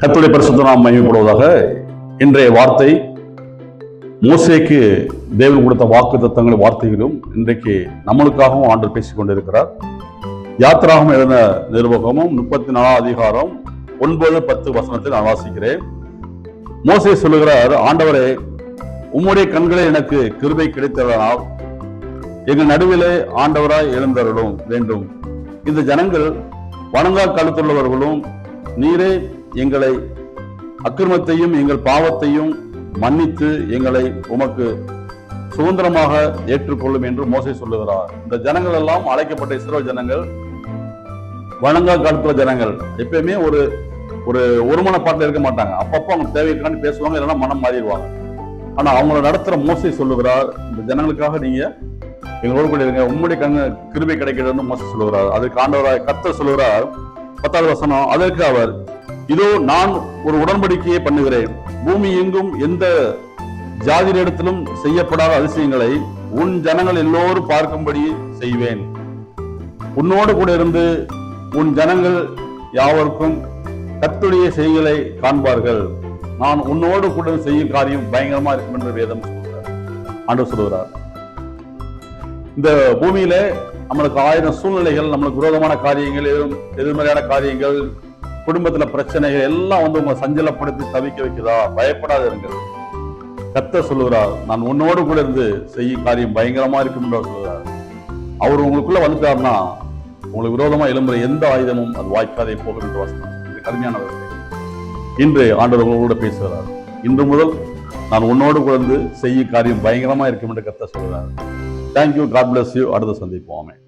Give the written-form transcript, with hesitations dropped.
கர்த்தருடைய பரிசுத்த நாமம் மகிமைப்படுவதாக. இன்றைய வார்த்தை மோசேக்கு தேவன் கொடுத்த வாக்கு தத்தங்களும் வார்த்தைகளும் இன்றைக்கு நம்மளுக்காகவும் ஆண்டவர் பேசிக் கொண்டிருக்கிறார். யாத்திராகமம் எழுதின நிருபகமும் 34 அதிகாரம் 9-10 வசனத்தில் நான் வாசிக்கிறேன். மோசே சொல்லுகிறார், ஆண்டவரே, உம்முடைய கண்களே எனக்கு கிருபை கிடைத்ததனால் எங்கள் நடுவிலே ஆண்டவராய் எழுந்தருளும் வேண்டும். இந்த ஜனங்கள் வணங்கா கழுத்துள்ளவர்களும், நீரே எங்களை அக்கிரமத்தையும் எங்கள் பாவத்தையும் மன்னித்து எங்களை உமக்கு சுதந்திரமாக ஏற்றுக்கொள்ளும் என்று மோசே சொல்லுகிறார். இந்த ஜனங்கள் எல்லாம் அழைக்கப்பட்ட இஸ்ரவேல் ஜனங்கள் வணங்கா காலத்துல ஜனங்கள். எப்பயுமே ஒரு ஒருமனப்பாட்டில் இருக்க மாட்டாங்க. அப்பப்போ அவங்க தேவைக்காண்டி பேசுவாங்க, இல்லைன்னா மனம் மாறிடுவாங்க. ஆனா அவங்கள நடத்துற மோசே சொல்லுகிறார், இந்த ஜனங்களுக்காக நீங்க எங்களோடு கூட இருங்க, உம்முடைய கிருபை கிடைக்கிறதுன்னு மோசே சொல்லுகிறார். அதுக்கு ஆண்டவராய் கர்த்தர் சொல்லுகிறார், 10வது வசனம், அதற்கு அவர், இதோ நான் ஒரு உடன்படிக்கையை பண்ணுகிறேன், பூமி எங்கும் எந்த ஜாதியிடத்திலும் செய்யப்படாத அதிசயங்களை உன் ஜனங்கள் எல்லோரும் பார்க்கும்படி செய்வேன். உன்னோடு கூட இருந்து உன் ஜனங்கள் யாவருக்கும் கர்த்தருடைய செய்கைகளை காண்பார்கள். நான் உன்னோடு கூட செய்யும் காரியம் பயங்கரமா இருக்கும் என்று வேதம் சொல்கிறார், ஆண்டவர் சொல்லுகிறார். இந்த பூமியில நம்மளுக்கு 1000 சூழ்நிலைகள், நம்மளுக்கு விரோதமான காரியங்கள், எதிர்மறையான காரியங்கள், குடும்பத்துல பிரச்சனைகள் எல்லாம் உங்களை சஞ்சலப்படுத்தி தவிக்க வைக்குதா? பயப்படாத இருங்கள். கர்த்தர் சொல்லுகிறார், நான் உன்னோடு கூட இருந்து செய்யும் காரியம் பயங்கரமா இருக்கும் என்று சொல்லுகிறார். அவர் உங்களுக்குள்ள வந்துட்டார்னா உங்களுக்கு விரோதமா எழும்புற எந்த ஆயுதமும் அது வாய்க்காதே போகும் என்று வசனம். இது கடுமையானவர்கள். இன்று ஆண்டவர் உங்களோட பேசுகிறார். இன்று முதல் நான் உன்னோடு கூட இருந்து செய்யும் காரியம் பயங்கரமா இருக்கும் என்று கர்த்தர் சொல்கிறார். தேங்க்யூ. God bless you. அடுத்த சந்திப்போம். ஆமென்.